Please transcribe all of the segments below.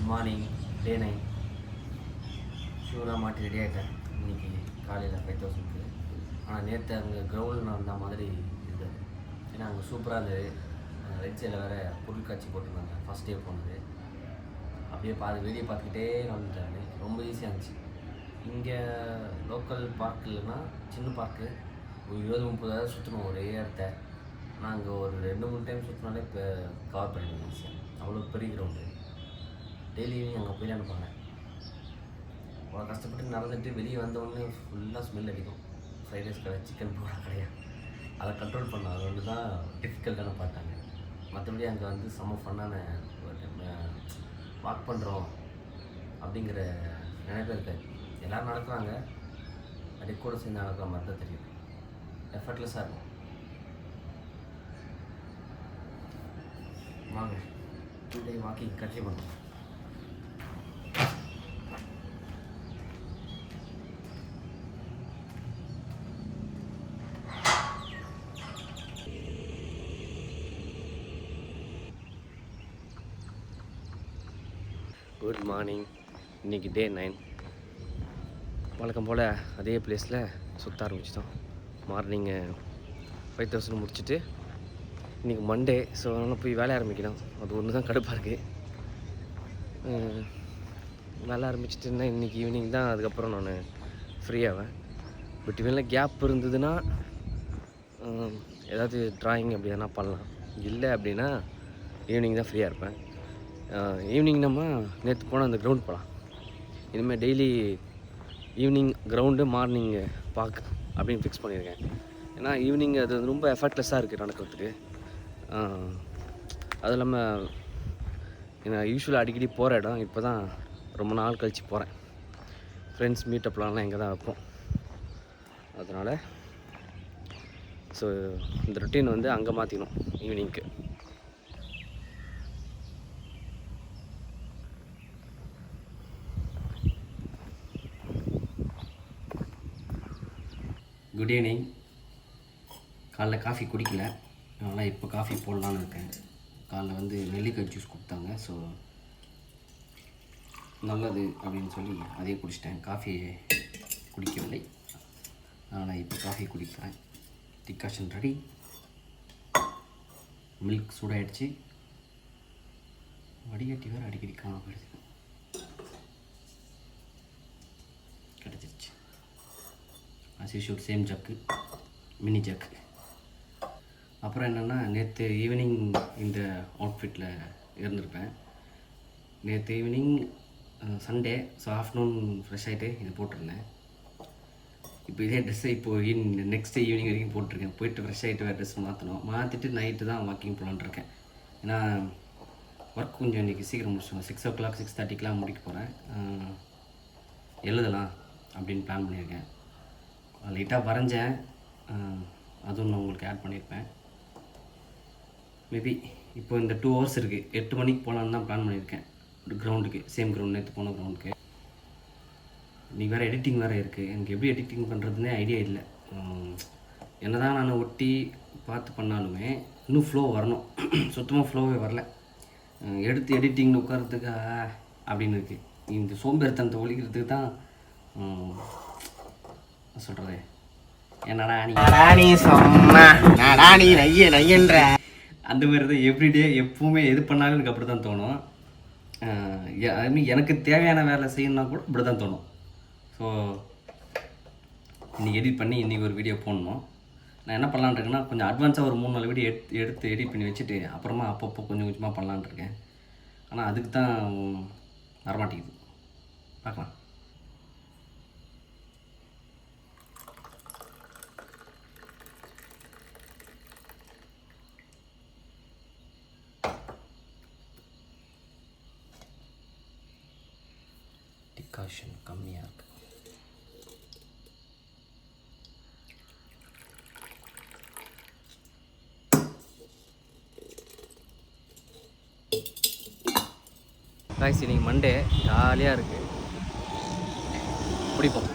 Good morning, டே 9. ஷூராக மாட்டி ready ஆகிட்டேன் இன்றைக்கி காலையில் 5000க்கு. ஆனால் நேற்று அங்கே கிரவுண்டில் வந்த மாதிரி இருந்தது. ஏன்னா அங்கே சூப்பராக இருந்தது. ரெட் சைடில் வேறு பொருட்காட்சி போட்டிருந்தாங்க ஃபஸ்ட் டே போனது. அப்படியே வெளியே பார்த்துக்கிட்டே வந்துட்டாங்க. ரொம்ப ஈஸியாக இருந்துச்சு. இங்கே லோக்கல் பார்க் இல்லைன்னா சின்ன பார்க்கு ஒரு 20-30 சுற்றணும் ஒரே இடத்த. ஆனால் அங்கே ஒரு 2-3 டைம் சுற்றினாலே இப்போ கவர் பண்ணிடுவோம் ஈஸியாக. அவ்வளோ பெரிய கிரவுண்டு. டெய்லி ஈவினிங் அங்கே போய் அனுப்பாங்க. அவ்வளோ கஷ்டப்பட்டு நடந்துட்டு வெளியே வந்தவொடனே ஃபுல்லாக ஸ்மெல் அடிக்கும். ஃப்ரைட் ரைஸ் கடை, சிக்கன் போடுற கிடையாது. அதை கண்ட்ரோல் பண்ணோம். அது ஒன்று தான் டிஃபிகல்ட்டான பார்த்தாங்க. மற்றபடி அங்கே வந்து செம்ம ஃபன்னான வாக் பண்ணுறோம் அப்படிங்கிற நினைப்பே இருக்காது. எல்லோரும் நடக்கிறாங்க, அப்படியே கூட சேர்ந்து நடக்கிற மாதிரி தான் தெரியும். எஃபர்ட்லெஸ்ஸாக இருக்கும். வாங்க டூ டே வாக்கிங் கண்டினியூ பண்ணுறோம். Good morning. இன்றைக்கி டே 9. வழக்கம் போல் அதே பிளேஸில் சுற்ற ஆரம்பிச்சிட்டோம். மார்னிங்கு 5000 முடிச்சுட்டு இன்றைக்கி மண்டே. ஸோ அதனால் போய் வேலைய ஆரம்பிக்கணும். அது ஒன்று தான் கடுப்பாக இருக்குது. வேலை ஆரம்பிச்சிட்டுன்னா இன்றைக்கி ஈவினிங் தான் அதுக்கப்புறம் நான் ஃப்ரீயாவேன். பட் இவனில் கேப் இருந்ததுன்னா ஏதாவது ட்ராயிங் அப்படி எதனா பண்ணலாம். இல்லை அப்படின்னா ஈவினிங் தான் ஃப்ரீயாக இருப்பேன். ஈவினிங் நம்ம நேற்று போனால் அந்த கிரவுண்ட் போகலாம். இனிமேல் daily evening ground, morning park அப்படின்னு ஃபிக்ஸ் பண்ணியிருக்கேன். ஏன்னா ஈவினிங் அது ரொம்ப எஃபர்ட்லெஸ்ஸாக இருக்குது நடக்கிறதுக்கு. அது இல்லாமல் நான் யூஸ்வலாக அடிக்கடி போகிற இடம் இப்போ தான் ரொம்ப நாள் கழித்து போகிறேன். ஃப்ரெண்ட்ஸ் மீட்டப்லாம்லாம் இங்கே தான் வைப்போம். அதனால் ஸோ இந்த ரொட்டீன் வந்து அங்கே மாற்றிக்கணும் ஈவினிங்க்கு. Good evening. காலைல காஃபி குடிக்கல, அதனால் இப்போ காஃபி போடலான்னு இருக்கேன். காலைல வந்து நெல்லிக்காய் ஜூஸ் கொடுத்தாங்க. ஸோ நல்லது அப்படின்னு சொல்லி அதையே குடிச்சிட்டேன். காஃபி குடிக்கவில்லை, அதனால் இப்போ காஃபி குடிக்கிறேன். Decoction ready. மில்க் சூடாகிடுச்சு. வடிகட்டி வேறு அடிக்கடி காணாமல் போயிடுது. கிடச்சிருச்சு. அசிஷூட் சேம் ஜக்கு, மினி ஜக்கு. அப்புறம் என்னென்னா, நேற்று ஈவினிங் இந்த அவுட்ஃபிட்டில் இருந்திருப்பேன். நேற்று evening Sunday, so afternoon fresh ஆகிட்டு இது போட்டிருந்தேன். இப்போ இதே ட்ரெஸ்ஸை இப்போது நெக்ஸ்ட் ஈவினிங் வரைக்கும் போட்டிருக்கேன். போயிட்டு ஃப்ரெஷ் ஆகிட்டு வேறு ட்ரெஸ் மாற்றிட்டு நைட்டு தான் வாக்கிங் போகலான்னு இருக்கேன். ஏன்னா ஒர்க் கொஞ்சம் இன்றைக்கி சீக்கிரம் முடிச்சிடுவேன். 6 o'clock 6:30க்கெலாம் முடிக்க போகிறேன். எழுதலாம் அப்படின்னு பிளான் பண்ணியிருக்கேன். லைட்டாக வரைஞ்சேன், அதுவும் நான் உங்களுக்கு ஆட் பண்ணியிருப்பேன். மேபி இப்போ இந்த 2 hours இருக்குது. 8 மணிக்கு போகலான்னு தான் பிளான் பண்ணியிருக்கேன். கிரவுண்டுக்கு, சேம் கிரவுண்ட் நேற்று போன கிரவுண்டுக்கு. இன்றைக்கி வேறு எடிட்டிங் வேறு இருக்குது. எனக்கு எப்படி எடிட்டிங் பண்ணுறதுனே ஐடியா இல்லை. என்ன தான் நான் ஒட்டி பார்த்து பண்ணாலுமே இன்னும் ஃப்ளோ வரணும். சுத்தமாக ஃப்ளோவே வரல. எடுத்து எடிட்டிங் உட்காரத்துக்கு அப்படின்னு இருக்குது. இந்த சோம்பேறித்தனத்தை ஒழிக்கிறதுக்கு தான் சொல்கிறது. என்னடா நீ சொன்னா நீ நையன்ற அந்த மாதிரி தான் எவ்ரிடே எப்போவுமே எது பண்ணாலும் எனக்கு அப்படி தான் தோணும். எனக்கு தேவையான வேலை செய்யணும்னா கூட அப்படி தான் தோணும். ஸோ இன்றைக்கி எடிட் பண்ணி இன்றைக்கி ஒரு வீடியோ போடணும். நான் என்ன பண்ணலான்னு இருக்கேன்னா, கொஞ்சம் அட்வான்ஸாக ஒரு 3-4 வீடியோ எடுத்து எடிட் பண்ணி வச்சுட்டு அப்புறமா அப்பப்போ கொஞ்சம் கொஞ்சமாக பண்ணலான்னு இருக்கேன். ஆனால் அதுக்கு தான் வரமாட்டேங்குது. பார்க்கலாம். டிகாஷன் கம்மியாக இருக்குது. காய்ஸ், இன்னைக்கு மண்டே ஜாலியாக இருக்குது. பிடிப்போம்.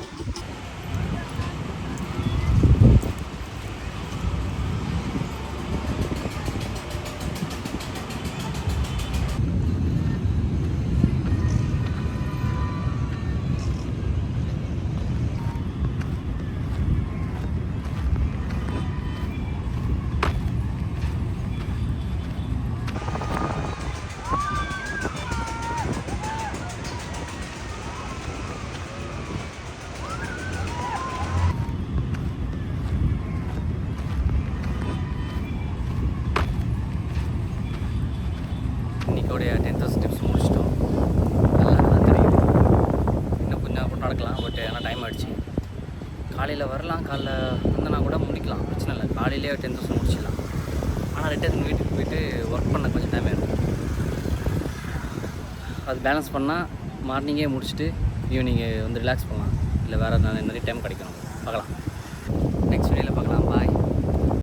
இன்றைக்கோடைய 10,000 ஸ்டெப்ஸ் முடிச்சிட்டோம். நல்லா தெரியுது. இன்னும் கொஞ்சம் கூட நடக்கலாம், பட் ஆனால் டைம் ஆகிடுச்சு. காலையில் வரலாம், காலைல வந்தனா கூட முடிக்கலாம், பிரச்சனை இல்லை. காலையிலே 10,000 முடிச்சிடலாம். ஆனால் ரிட்டர்ன் வீட்டுக்கு போயிட்டு ஒர்க் பண்ண கொஞ்சம் டைம் ஆகிடும். அது பேலன்ஸ் பண்ணால் மார்னிங்கே முடிச்சுட்டு ஈவினிங்கு வந்து ரிலாக்ஸ் பண்ணலாம், இல்லை வேறு நிறைய டைம் கிடைக்கணும், பார்க்கலாம்.